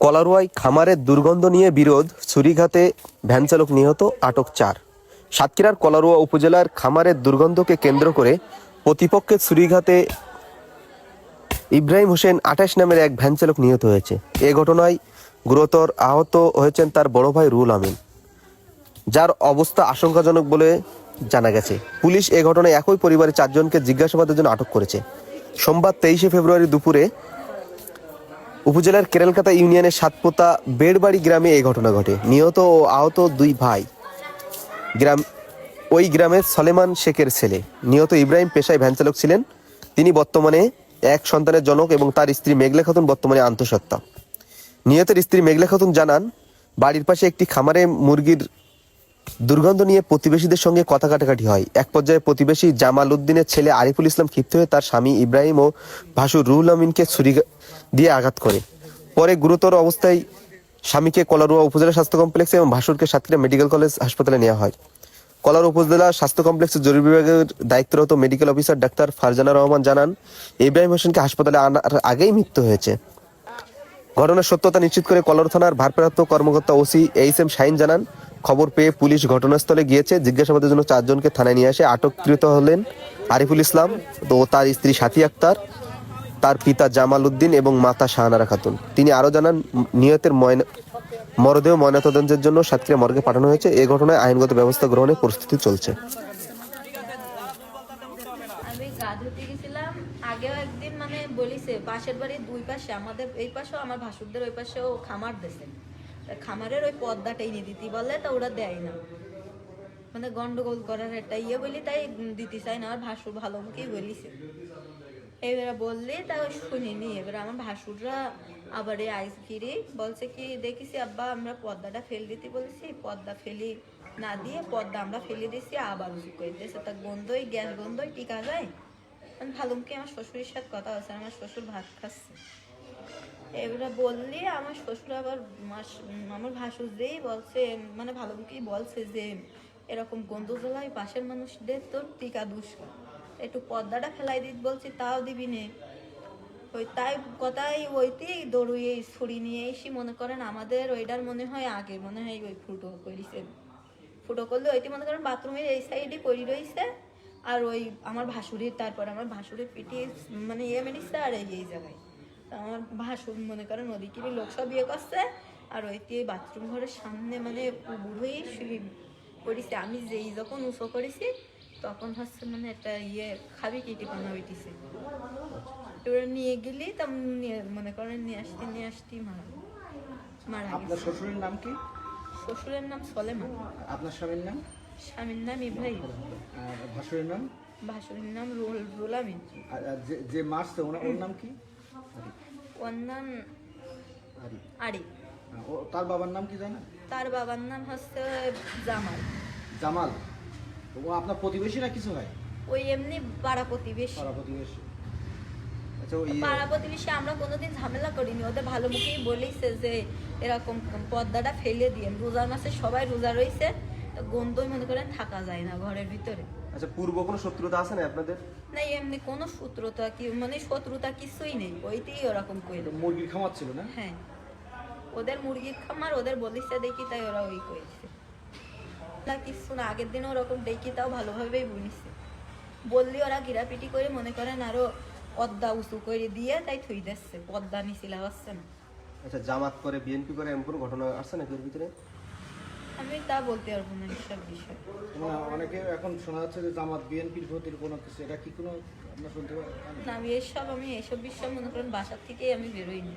কলারোয়ায় খামারের দুর্গন্ধ নিয়ে বিরোধ, ছুরিঘাতে ভ্যানচালক নিহত, আটক 4। সাতক্ষীরার কলারোয়া উপজেলার খামারের দুর্গন্ধকে কেন্দ্র করে প্রতিপক্ষের ছুরিঘাতে ইব্রাহিম হোসেন 28 নামের এক ভ্যানচালক নিহত হয়েছে। এ ঘটনায় গুরুতর আহত হয়েছেন তার বড় ভাই রুহুল আমিন, যার অবস্থা আশঙ্কাজনক বলে জানা গেছে। পুলিশ এ ঘটনায় একই পরিবারের 4 জনকে জিজ্ঞাসাবাদের জন্য আটক করেছে। সোমবার 23 ফেব্রুয়ারি দুপুরে উপজেলার কেরালকাতা ইউনিয়নের সাতপোতা বেড়বাড়ি গ্রামে এই ঘটনা ঘটে। নিহত ও আহত 2 ভাই ওই গ্রামের সলেমান শেখের ছেলে। নিহত ইব্রাহিম পেশায় ভ্যানচালক ছিলেন। তিনি বর্তমানে এক সন্তানের জনক এবং তার স্ত্রী মেঘলা খাতুন বর্তমানে আন্তঃসত্ত্বা। নিহতের স্ত্রী মেঘলা খাতুন জানান, বাড়ির পাশে একটি খামারে মুরগির দুর্গন্ধ নিয়ে প্রতিবেশীদের সঙ্গে কথা কাটাকাটি হয়। এক পর্যায়ে প্রতিবেশী জামাল উদ্দিনের ছেলে আরিফুল ইসলাম ক্ষিপ্ত হয়ে তার স্বামী ইব্রাহিম ও ভাসুর রুহুল আমিনকে ছুরি দিয়ে আঘাত করে। পরে গুরুতর অবস্থায় স্বামীকে কলারোয়া উপজেলা স্বাস্থ্য কমপ্লেক্সে এবং ভাসুরকে সাতক্ষীরা মেডিকেল কলেজ হাসপাতালে নেওয়া হয়। কলারোয়া উপজেলা স্বাস্থ্য কমপ্লেক্সের জরুরি বিভাগের দায়িত্বরত medical officer doctor Farzana Rahman জানান, ইব্রাহিম হোসেনকে হাসপাতালে আনার আগেই মৃত্যু হয়েছে। ঘটনার সত্যতা নিশ্চিত করে কলারোয়া থানার ভারপ্রাপ্ত কর্মকর্তা ওসি এইচ.এম. শাহিন জানান, খবর পেয়ে পুলিশ ঘটনাস্থলে গিয়েছে। জিজ্ঞাসাবাদের জন্য 4 জনকে থানায় নিয়ে আসে। আটককৃত হলেন আরিফুল ইসলাম ও তার স্ত্রী সাথী আক্তার, তার পিতা জামাল উদ্দিন এবং মাতা শাহনারা খাতুন। তিনি আরও জানান, নিহতের মরদেহ ময়নাতদন্তের জন্য সাতক্ষীরা মর্গে পাঠানো হয়েছে। এ ঘটনায় আইনগত ব্যবস্থা গ্রহণের প্রস্তুতি চলছে। আমি গা ধুতে গেছিলাম। আগেও একদিন বলিছে পাশের বাড়ির 2 পাশে, আমাদের এই পাশেও আমার ভাসুরদের ওই পাশেও খামার দিছে। খামারের ওই পর্দাটা এনে দিতে বলে, তা ওরা দেয় না। গন্ডগোল করার একটা বলি, তাই দিতে চাই না। আমার ভাসুর ভালো মুখেই বলিছে। এবারে বললে তাও শুনিনি। এবার আমার ভাসুররা আবার আইস ফিরে বলছে কি, দেখিছি আব্বা আমরা পর্দাটা ফেল দিতে বলেছি, পর্দা ফেলি না দিয়ে পর্দা আমরা ফেলে দিয়েছি, আবার উঁচু করে দিয়েছে। তা গন্ধই গ্যাস গন্ধই টিকা যায়। ভালো মুখে আমার শ্বশুরের সাথে কথা হচ্ছে, আমার শ্বশুর ভাত খাচ্ছে। এবারে বললি আমার শ্বশুর আবার আমার ভাসুর যেই বলছে, ভালো মুখেই বলছে যে এরকম গন্ধ জ্বালায় পাশের মানুষদের তোর টিকা দুষ্কর, একটু পর্দাটা ফেলাই দিত বলছি, তাও দিবি নে। ওই তাই কথাই ওইতেই দড়ুয়ে ছুরি নিয়ে এসি মনে করেন আমাদের ওইটার মনে হয় আগে ওই ফুটো করেছে। ফুটো করলে ওইটি মনে করেন বাথরুমের এই সাইডে পড়ি রয়েছে। আর ওই আমার ভাসুরের, তারপর আমার ভাসুরের পিঠে মেরেছে। আর এই জায়গায় আমার ভাসুর মনে করেন ওদিকে লোক সব করছে। আর ওইটি বাথরুম ঘরের সামনে বুড়োই শুয়ে পড়েছে। আমি যেই যখন উঁচু করেছি তখন হচ্ছে একটা খাবি কেটে পানা হইতেছে। এবার নিয়ে গেলি তা মনে করেন নিয়ে আসতে মারা আপনার শ্বশুরের নাম কি? শ্বশুরের নাম সলেমান। আপনার স্বামীর নাম? স্বামীর নাম ইব্রাহিম। আর ভাসুরের নাম? ভাসুরের নাম রুহুল আমিন। আর যে মারছে ওর নাম কি? ওর নাম আরি। তার বাবার নাম কি জানেন? তার বাবার নাম হচ্ছে জামাল। জামাল। ও আপনার প্রতিবেশী না কিছু হয়? ওই এমনি পাড়া প্রতিবেশী। পাড়া প্রতিবেশী। পাড়া প্রতিবেশী আমরা কোনোদিন ঝামেলা করিনি। ওদের ভালো মুখেই বলেছে যে এরকম পর্দাটা ফেলে দিয়ে, রোজার মাসে সবাই রোজা রয়েছে, গন্ধই মনে করেন থাকা যায় না ঘরের ভিতরে। আচ্ছা, পূর্ব কোনো শত্রুতা আছে না আপনাদের? না, এমনি কোনো শত্রুতা শত্রুতা কিছুই নেই। ওইতেই ওরকম কইলো। মুরগির খামার ছিল না? হ্যাঁ, ওদের মুরগির খামার, ওদের বলিছে দেখি, তাই ওরা ওই করেছে না কিছু না। আগের দিন ওরকম দেখি তাও ভালোভাবেই বলিছে। বললি ওরা গিরাপিটি করে মনে করেন আরো পদ্মা উঁচু করে দিয়ে তাই থুই দিচ্ছে, পদ্মা নিচিলা হচ্ছে না। আচ্ছা, জামাত করে বিএনপি করে এমন কোনো ঘটনা আসছে নাকি এর ভিতরে? আমি তা বলতে পারবো না এইসব বিষয়। অনেকে এখন শোনা যাচ্ছে যে জামাত বিএনপির প্রতি কোনো কিছু, এটা কি কোনো আপনার শুনতে পারেন? আমি এইসব বিষয় মনে করেন বাসার থেকে আমি বেরোইনি।